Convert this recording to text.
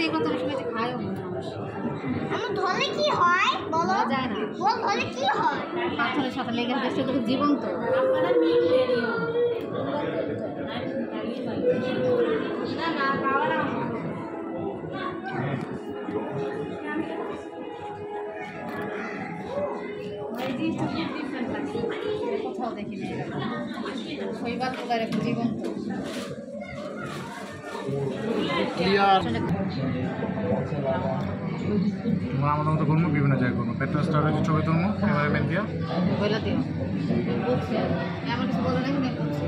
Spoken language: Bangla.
এগুলো তো সময় খায়ও না। আমার ধরে কি হয় বলো? যায় না। বল ধরে কি হয়? পাথরের সাথে লেগে দেখতে তো জীবন্ত। কোথাও দেখি না শৈবাল পোকা এরকম জীবন্ত। তোমরা আমাদের মতো করবো, বিভিন্ন জায়গায় করবো, পেট্রোল স্টারে ছবি তুলবো ক্যামেরাম্যান দিয়া বলে দিও বলছে এমন কিছু বলে নাকি বলছে